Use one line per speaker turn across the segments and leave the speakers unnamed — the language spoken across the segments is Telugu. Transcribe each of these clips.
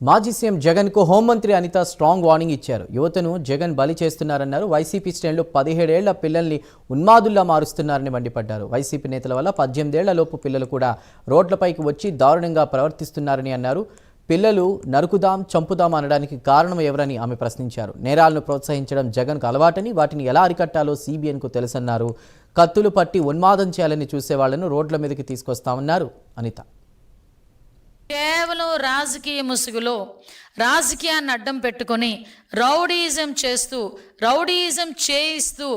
మాజీ సీఎం జగన్కు హోంమంత్రి అనిత స్ట్రాంగ్ వార్నింగ్ ఇచ్చారు. యువతను జగన్ బలి చేస్తున్నారన్నారు. వైసీపీ శ్రేణులు 17 ఏళ్ల పిల్లల్ని ఉన్మాదుల్లా మారుస్తున్నారని మండిపడ్డారు. వైసీపీ నేతల వల్ల 18 ఏళ్ల లోపు పిల్లలు కూడా రోడ్లపైకి వచ్చి దారుణంగా ప్రవర్తిస్తున్నారని అన్నారు. పిల్లలు నరుకుదాం చంపుదాం అనడానికి కారణం ఎవరని ఆమె ప్రశ్నించారు. నేరాలను ప్రోత్సహించడం జగన్కు అలవాటని, వాటిని ఎలా అరికట్టాలో సిబిఎన్కు తెలుసన్నారు. కత్తులు పట్టి ఉన్మాదం చేయాలని చూసే వాళ్లను రోడ్ల మీదకి తీసుకొస్తామన్నారు అనిత.
కేవలం రాజకీయ ముసుగులో రాజకీయాన్ని అడ్డం పెట్టుకొని రౌడీయిజం చేయిస్తూ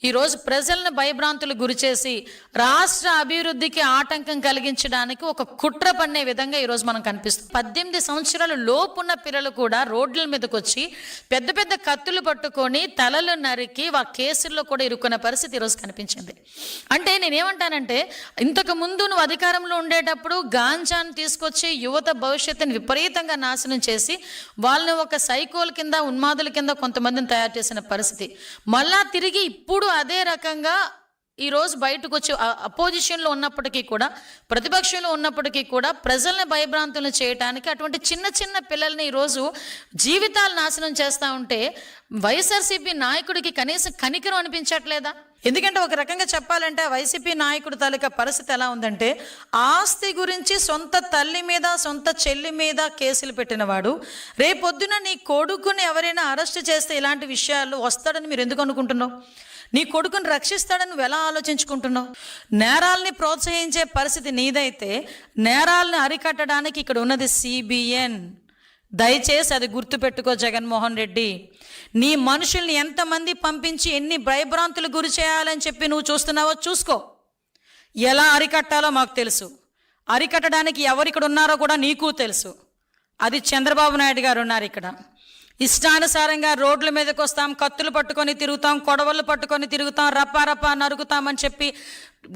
ఈరోజు ప్రజలను భయభ్రాంతులు గురిచేసి రాష్ట్ర అభివృద్ధికి ఆటంకం కలిగించడానికి ఒక కుట్ర పన్నే విధంగా ఈరోజు మనం కనిపిస్తుంది. 18 సంవత్సరాలు లోపున్న పిల్లలు కూడా రోడ్ల మీదకి వచ్చి పెద్ద పెద్ద కత్తులు పట్టుకొని తలలు నరికి కేసుల్లో కూడా ఇరుక్కున్న పరిస్థితి ఈరోజు కనిపించింది. అంటే నేనేమంటానంటే, ఇంతకు ముందు నువ్వు అధికారంలో ఉండేటప్పుడు గాంజాను తీసుకొచ్చి యువత భవిష్యత్తుని విపరీతంగా నాశనం చేసి వాళ్ళని ఒక సైకోల కింద, ఉన్మాదుల కింద కొంతమందిని తయారు చేసిన పరిస్థితి. మళ్ళా తిరిగి ఇప్పుడు అదే రకంగా ఈరోజు బయటకు వచ్చి అపోజిషన్లో ఉన్నప్పటికీ కూడా, ప్రతిపక్షంలో ఉన్నప్పటికీ కూడా ప్రజల్ని భయభ్రాంతులను చేయడానికి అటువంటి చిన్న చిన్న పిల్లల్ని ఈరోజు జీవితాలు నాశనం చేస్తూ ఉంటే వైఎస్ఆర్సీపీ నాయకుడికి కనీసం కనికరం అనిపించట్లేదా? ఎందుకంటే ఒక రకంగా చెప్పాలంటే వైసీపీ నాయకుడు తాలూకా పరిస్థితి ఎలా ఉందంటే, ఆస్తి గురించి సొంత తల్లి మీద, సొంత చెల్లి మీద కేసులు పెట్టినవాడు రేపొద్దున నీ కొడుకుని ఎవరైనా అరెస్ట్ చేస్తే ఇలాంటి విషయాలు వస్తాడని మీరు ఎందుకు అనుకుంటున్నావు? నీ కొడుకుని రక్షిస్తాడని నువ్వు ఎలా ఆలోచించుకుంటున్నావు? నేరాల్ని ప్రోత్సహించే పరిస్థితి నీదైతే నేరాలను అరికట్టడానికి ఇక్కడ ఉన్నది సిబిఎన్. దయచేసి అది గుర్తుపెట్టుకో జగన్మోహన్ రెడ్డి. నీ మనుషుల్ని ఎంతమంది పంపించి ఎన్ని భయభ్రాంతులు గురి చేయాలని చెప్పి నువ్వు చూస్తున్నావో చూసుకో. ఎలా అరికట్టాలో మాకు తెలుసు. అరికట్టడానికి ఎవరు ఇక్కడ ఉన్నారో కూడా నీకు తెలుసు. అది చంద్రబాబు నాయుడు గారు ఉన్నారు ఇక్కడ. ఇష్టానుసారంగా రోడ్ల మీదకి వస్తాం, కత్తులు పట్టుకొని తిరుగుతాం, కొడవళ్ళు పట్టుకొని తిరుగుతాం, రప్పా నరుగుతామని చెప్పి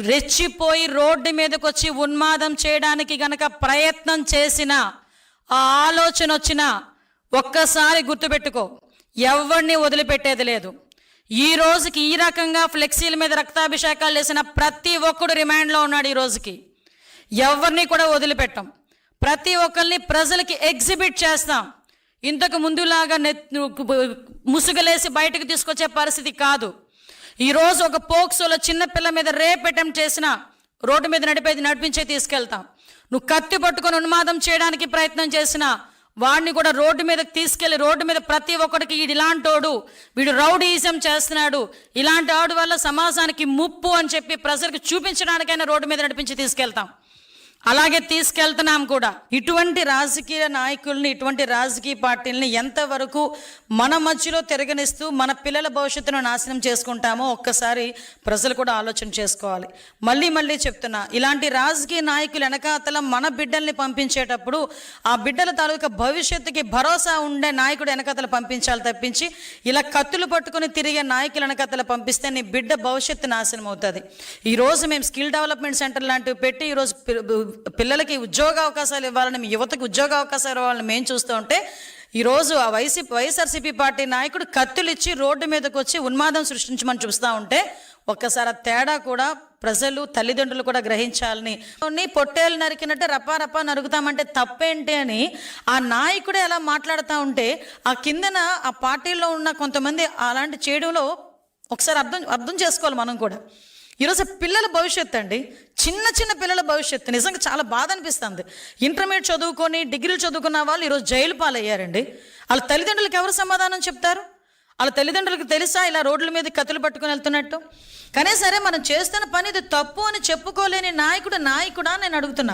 రెచ్చిపోయి రోడ్డు మీదకి వచ్చి ఉన్మాదం చేయడానికి గనక ప్రయత్నం చేసిన, ఆ ఆలోచన వచ్చినా ఒక్కసారి గుర్తుపెట్టుకో, ఎవరిని వదిలిపెట్టేది లేదు. ఈ రోజుకి ఈ రకంగా ఫ్లెక్సీల మీద రక్తాభిషేకాలు చేసిన ప్రతి ఒక్కడు రిమాండ్లో ఉన్నాడు. ఈ రోజుకి ఎవరిని కూడా వదిలిపెట్టాం. ప్రతి ఒక్కరిని ప్రజలకి ఎగ్జిబిట్ చేస్తాం. ఇంతకు ముందులాగా ముసుగులేసి బయటకు తీసుకొచ్చే పరిస్థితి కాదు. ఈరోజు ఒక పోక్సోలో చిన్నపిల్ల మీద రేప్ అటెంప్ట్ చేసిన రోడ్డు మీద నడిపించే తీసుకెళ్తాం. నువ్వు కత్తి పట్టుకొని ఉన్మాదం చేయడానికి ప్రయత్నం చేసినా వాడిని కూడా రోడ్డు మీదకి తీసుకెళ్లి, రోడ్డు మీద ప్రతి ఒక్కడికి ఇలాంటోడు, వీడు రౌడీయిజం చేస్తున్నాడు, ఇలాంటి ఆడు వల్ల సమాజానికి ముప్పు అని చెప్పి ప్రజలకు చూపించడానికైనా రోడ్డు మీద నడిపించి తీసుకెళ్తాం. అలాగే తీసుకెళ్తున్నాం కూడా. ఇటువంటి రాజకీయ నాయకుల్ని, ఇటువంటి రాజకీయ పార్టీలని ఎంతవరకు మన మధ్యలో తిరగనిస్తూ మన పిల్లల భవిష్యత్తును నాశనం చేసుకుంటామో ఒక్కసారి ప్రజలు కూడా ఆలోచన చేసుకోవాలి. మళ్ళీ చెప్తున్నా, ఇలాంటి రాజకీయ నాయకులు వెనకాతల మన బిడ్డల్ని పంపించేటప్పుడు ఆ బిడ్డల తాలూకా భవిష్యత్తుకి భరోసా ఉండే నాయకుడు వెనకాతల పంపించాలి తప్పించి ఇలా కత్తులు పట్టుకుని తిరిగే నాయకులు వెనకాతల పంపిస్తే నీ బిడ్డ భవిష్యత్తు నాశనం అవుతుంది. ఈరోజు మేము స్కిల్ డెవలప్మెంట్ సెంటర్ లాంటివి పెట్టి ఈరోజు పిల్లలకి ఉద్యోగ అవకాశాలు ఇవ్వాలని, యువతకు ఉద్యోగ అవకాశాలు ఇవ్వాలని మేము చూస్తూ ఉంటే ఈరోజు ఆ వైఎస్ఆర్సీపీ పార్టీ నాయకుడు కత్తులు ఇచ్చి రోడ్డు మీదకి వచ్చి ఉన్మాదం సృష్టించమని చూస్తూ ఉంటే ఒక్కసారి ఆ తేడా కూడా ప్రజలు, తల్లిదండ్రులు కూడా గ్రహించాలని. పొట్టేలు నరికినట్టే రప్పా నరుగుతామంటే తప్పేంటి అని ఆ నాయకుడే అలా మాట్లాడుతూ ఉంటే ఆ కిందన ఆ పార్టీలో ఉన్న కొంతమంది అలాంటి చేయడంలో ఒకసారి అర్థం చేసుకోవాలి మనం కూడా. ఈరోజు పిల్లల భవిష్యత్తు అండి, చిన్న పిల్లల భవిష్యత్తు నిజంగా చాలా బాధ అనిపిస్తుంది. ఇంటర్మీడియట్ చదువుకొని, డిగ్రీలు చదువుకున్న వాళ్ళు ఈరోజు జైలు పాలయ్యారండి. వాళ్ళ తల్లిదండ్రులకు ఎవరు సమాధానం చెప్తారు? వాళ్ళ తల్లిదండ్రులకు తెలుసా ఇలా రోడ్ల మీద కత్తులు పట్టుకొని వెళ్తున్నట్టు? కానీ సరే, మనం చేస్తున్న పని ఇది తప్పు అని చెప్పుకోలేని నాయకుడా నేను అడుగుతున్నా.